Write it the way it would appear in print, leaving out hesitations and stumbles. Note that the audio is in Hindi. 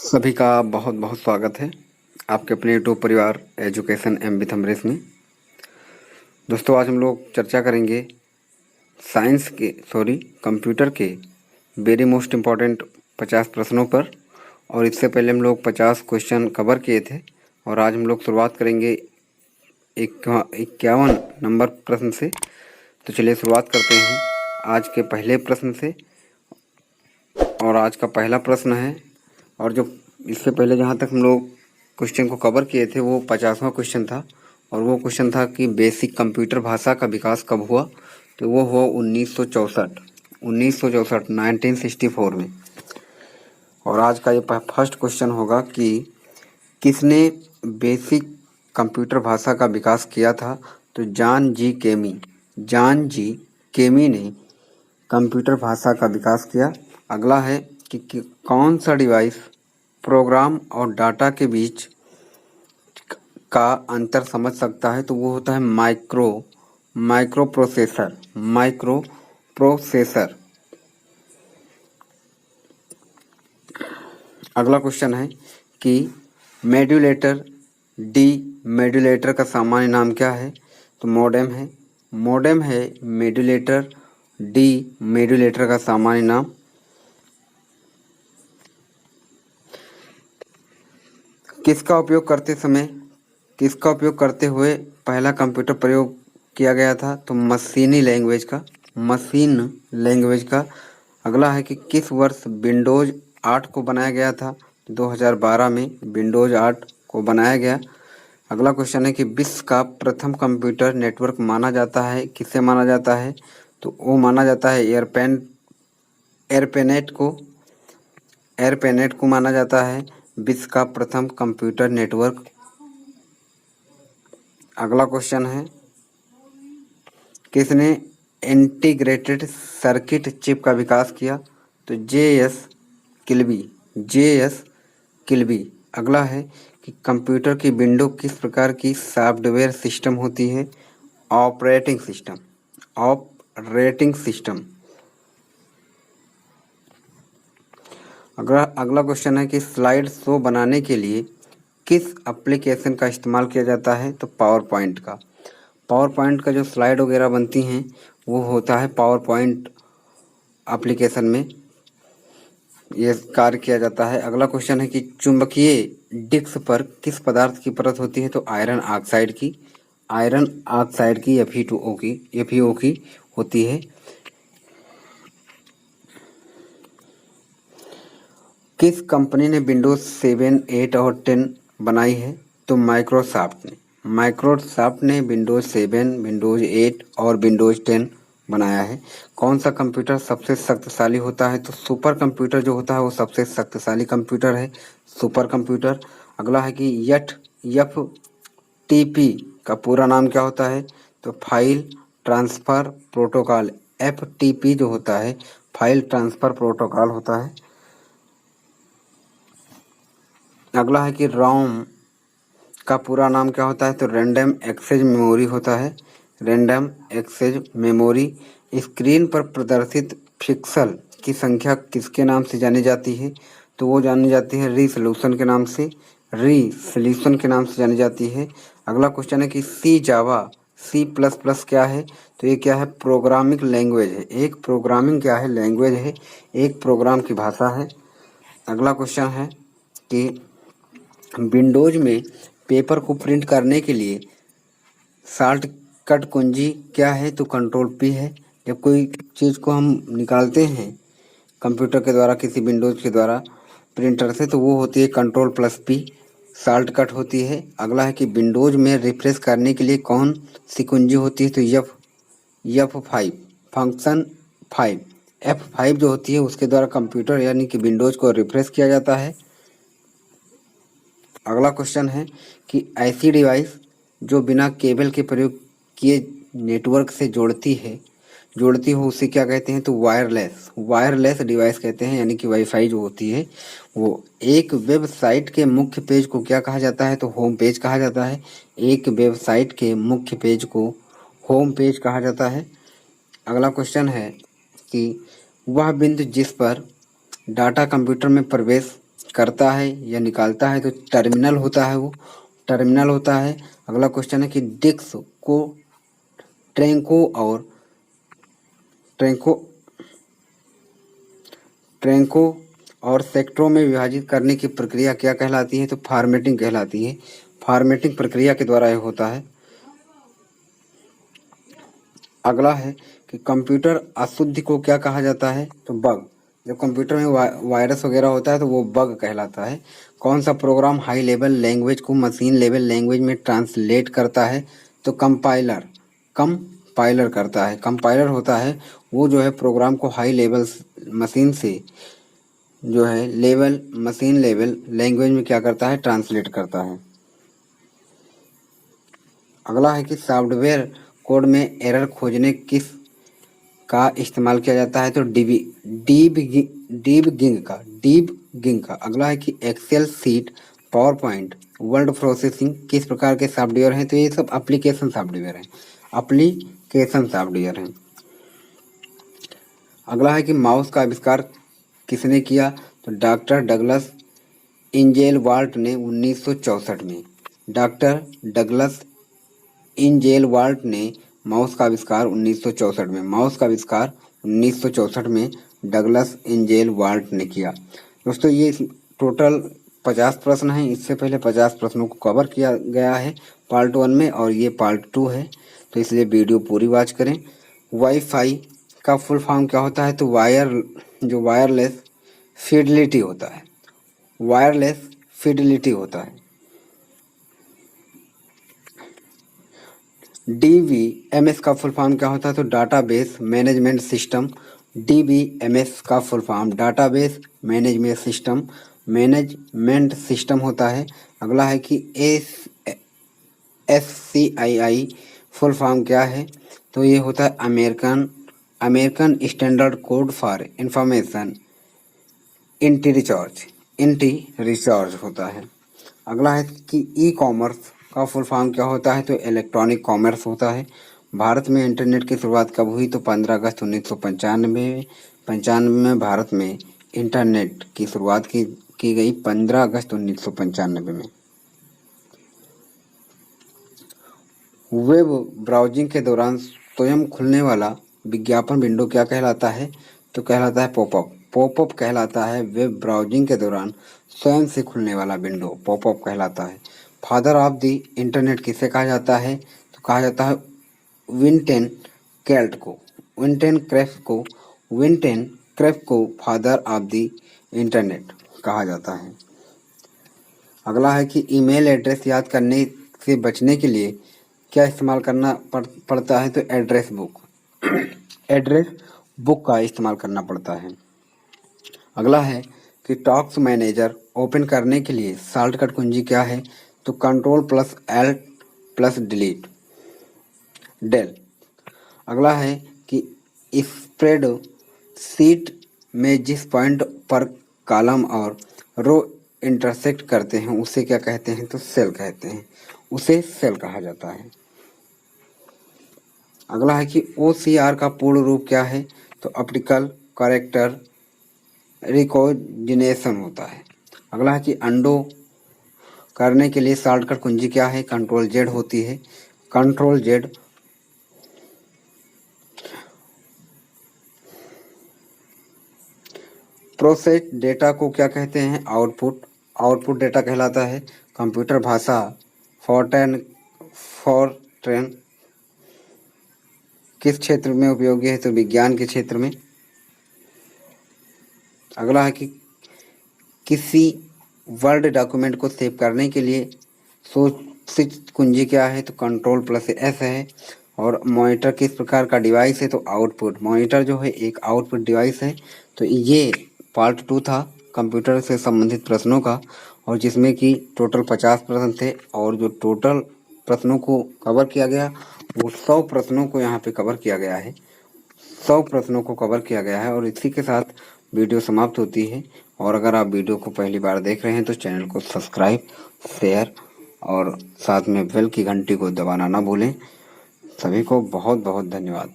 सभी का बहुत बहुत स्वागत है आपके अपने यूट्यूब परिवार एजुकेशन एम विथ अमरीश में। दोस्तों, आज हम लोग चर्चा करेंगे कंप्यूटर के वेरी मोस्ट इम्पॉर्टेंट 50 प्रश्नों पर। और इससे पहले हम लोग 50 क्वेश्चन कवर किए थे और आज हम लोग शुरुआत करेंगे 51 नंबर प्रश्न से। तो चलिए शुरुआत करते हैं आज के पहले प्रश्न से। और आज का पहला प्रश्न है, और जो इससे पहले जहाँ तक हम लोग क्वेश्चन को कवर किए थे वो 50वां क्वेश्चन था। और वो क्वेश्चन था कि बेसिक कंप्यूटर भाषा का विकास कब हुआ। तो वो हुआ 1964 1964 में। और आज का ये फर्स्ट क्वेश्चन होगा कि किसने बेसिक कंप्यूटर भाषा का विकास किया था। तो जॉन जी केमी ने कंप्यूटर भाषा का विकास किया। अगला है कि कौन सा डिवाइस प्रोग्राम और डाटा के बीच का अंतर समझ सकता है। तो वो होता है माइक्रो प्रोसेसर। अगला क्वेश्चन है कि मॉड्यूलेटर का सामान्य नाम क्या है। तो मॉडेम है मॉड्यूलेटर का सामान्य नाम। किसका उपयोग करते हुए पहला कंप्यूटर प्रयोग किया गया था। तो मशीन लैंग्वेज का। अगला है कि किस वर्ष विंडोज 8 को बनाया गया था। 2012 में विंडोज 8 को बनाया गया। अगला क्वेश्चन है कि विश्व का प्रथम कंप्यूटर नेटवर्क माना जाता है, किसे माना जाता है। तो वो माना जाता है एयरपेनेट को माना जाता है विश्व का प्रथम कंप्यूटर नेटवर्क। अगला क्वेश्चन है किसने इंटीग्रेटेड सर्किट चिप का विकास किया। तो जे.एस. किल्बी। अगला है कि कंप्यूटर की विंडो किस प्रकार की सॉफ्टवेयर सिस्टम होती है। Operating system. अगला क्वेश्चन है कि स्लाइड शो बनाने के लिए किस एप्लीकेशन का इस्तेमाल किया जाता है। तो पावर पॉइंट का जो स्लाइड वगैरह बनती हैं वो होता है पावर पॉइंट एप्लीकेशन में ये कार्य किया जाता है। अगला क्वेश्चन है कि चुंबकीय डिस्क पर किस पदार्थ की परत होती है। तो आयरन ऑक्साइड की FeO की होती है। किस कंपनी ने विंडोज 7, 8 और 10 बनाई है। तो माइक्रोसॉफ्ट ने विंडोज 7, विंडोज 8 और विंडोज 10 बनाया है। कौन सा कंप्यूटर सबसे शक्तिशाली होता है। तो सुपर कंप्यूटर जो होता है वो सबसे शक्तिशाली कंप्यूटर है, सुपर कंप्यूटर। अगला है कि FTP का पूरा नाम क्या होता है। तो फाइल ट्रांसफर प्रोटोकॉल। FTP जो होता है फाइल ट्रांसफर प्रोटोकॉल होता है। अगला है कि रोम का पूरा नाम क्या होता है। तो रैंडम एक्सेस मेमोरी होता है, रैंडम एक्सेस मेमोरी। स्क्रीन पर प्रदर्शित पिक्सल की संख्या किसके नाम से जानी जाती है। तो वो जानी जाती है रीसोल्यूशन के नाम से जानी जाती है। अगला क्वेश्चन है कि C++ क्या है। तो ये क्या है, प्रोग्रामिंग लैंग्वेज है। एक प्रोग्रामिंग क्या है, लैंग्वेज है, एक प्रोग्राम की भाषा है। अगला क्वेश्चन है कि विंडोज में पेपर को प्रिंट करने के लिए शॉर्टकट कुंजी क्या है। तो Ctrl+P है। जब कोई चीज़ को हम निकालते हैं कंप्यूटर के द्वारा, किसी विंडोज के द्वारा प्रिंटर से, तो वो होती है Ctrl+P, शॉर्टकट होती है। अगला है कि विंडोज में रिफ्रेश करने के लिए कौन सी कुंजी होती है। तो F5 फंक्शन 5 F5 जो होती है उसके द्वारा कंप्यूटर यानी कि विंडोज को रिफ्रेश किया जाता है। अगला क्वेश्चन है कि ऐसी डिवाइस जो बिना केबल के प्रयोग किए नेटवर्क से जोड़ती हो उसे क्या कहते हैं। तो वायरलेस डिवाइस कहते हैं, यानी कि वाईफाई जो होती है वो। एक वेबसाइट के मुख्य पेज को क्या कहा जाता है। तो होम पेज कहा जाता है। एक वेबसाइट के मुख्य पेज को होम पेज कहा जाता है। अगला क्वेश्चन है कि वह बिंदु जिस पर डाटा कंप्यूटर में प्रवेश करता है या निकालता है तो टर्मिनल होता है, वो टर्मिनल होता है। अगला क्वेश्चन है कि डिस्क को ट्रैंको और ट्रैंको और सेक्टरों में विभाजित करने की प्रक्रिया क्या कहलाती है? तो फॉर्मेटिंग कहलाती है। फॉर्मेटिंग प्रक्रिया के द्वारा यह होता है। अगला है कि कंप्यूटर अशुद्धि को क्या कहा जाता है? तो बग। जब कंप्यूटर में वायरस वगैरह होता है तो वो बग कहलाता है। कौन सा प्रोग्राम हाई लेवल लैंग्वेज को मशीन लेवल लैंग्वेज में ट्रांसलेट करता है? तो कंपाइलर करता है। कंपाइलर होता है वो जो है प्रोग्राम को हाई लेवल मशीन से जो है मशीन लेवल लैंग्वेज में क्या करता है? ट्रांसलेट करता है। अगला है कि सॉफ्टवेयर कोड में एरर खोजने किस का इस्तेमाल किया जाता है? तो डीबगिंग का। अगला है कि Excel sheet PowerPoint word processing किस प्रकार के सॉफ्टवेयर हैं? तो ये सब एप्लीकेशन सॉफ्टवेयर हैं। अगला है कि माउस का आविष्कार किसने किया? तो डॉक्टर डगलस इंजेलवाल्ट ने 1964 में। डॉक्टर डगलस इंजेलवाल्ट ने माउस का आविष्कार 1964 में। माउस का आविष्कार 1964 में डगलस इंजेलवाल्ट ने किया। दोस्तों ये टोटल 50 प्रश्न हैं। इससे पहले 50 प्रश्नों को कवर किया गया है पार्ट 1 में और ये पार्ट 2 है, तो इसलिए वीडियो पूरी वॉच करें। वाईफाई का फुल फॉर्म क्या होता है? तो वायरलेस फिडेलिटी होता है। DBMS का फुल फॉर्म क्या होता है? तो डाटाबेस मैनेजमेंट सिस्टम। DBMS का full form database management system होता है। अगला है कि SCII फुल फॉर्म क्या है? तो ये होता है American standard code for information interchange होता है। अगला है कि ई कॉमर्स का फुल फॉर्म क्या होता है? तो इलेक्ट्रॉनिक कॉमर्स होता है। भारत में इंटरनेट की शुरुआत कब हुई? तो 15 अगस्त 1995 में भारत में इंटरनेट की शुरुआत की गई 15 अगस्त 1995 में। वेब ब्राउजिंग के दौरान स्वयं खुलने वाला विज्ञापन विंडो क्या कहलाता है? तो कहलाता है पॉपअप कहलाता है। वेब ब्राउजिंग के दौरान स्वयं से खुलने वाला विंडो पॉपअप कहलाता है। फादर ऑफ द इंटरनेट किसे कहा जाता है? तो कहा जाता है विंटेन क्रेफ्ट को फादर ऑफ द इंटरनेट कहा जाता है। अगला है कि ईमेल एड्रेस याद करने से बचने के लिए क्या इस्तेमाल करना पड़ता है? तो एड्रेस बुक का इस्तेमाल करना पड़ता है। अगला है कि टॉक्स मैनेजर ओपन करने के लिए शॉर्टकट कुंजी क्या है? तो Ctrl+Alt+Delete डेल। अगला है कि स्प्रेड शीट में जिस पॉइंट पर कॉलम और रो इंटरसेक्ट करते हैं उसे क्या कहते हैं? तो सेल कहते हैं। उसे सेल कहा जाता है। अगला है कि OCR का पूर्ण रूप क्या है? तो ऑप्टिकल कैरेक्टर रिकॉग्निशन होता है। अगला है कि अंडो करने के लिए शॉर्टकट कुंजी क्या है? Ctrl+Z होती है। Ctrl+Z प्रोसेस डेटा को क्या कहते हैं? आउटपुट डेटा कहलाता है। कंप्यूटर भाषा फॉरट्रैन किस क्षेत्र में उपयोगी है? तो विज्ञान के क्षेत्र में। अगला है कि किसी वर्ड डॉक्यूमेंट को सेव करने के लिए स्विच कुंजी क्या है? तो Ctrl+S है। और मॉनिटर किस प्रकार का डिवाइस है? तो आउटपुट। मॉनिटर जो है एक आउटपुट डिवाइस है। तो ये पार्ट 2 था कंप्यूटर से संबंधित प्रश्नों का, और जिसमें कि टोटल 50 प्रश्न थे, और जो टोटल प्रश्नों को कवर किया गया वो 100 प्रश्नों को यहाँ पे कवर किया गया है। 100 प्रश्नों को कवर किया गया है और इसी के साथ वीडियो समाप्त होती है। और अगर आप वीडियो को पहली बार देख रहे हैं तो चैनल को सब्सक्राइब, शेयर और साथ में बेल की घंटी को दबाना ना भूलें। सभी को बहुत बहुत धन्यवाद।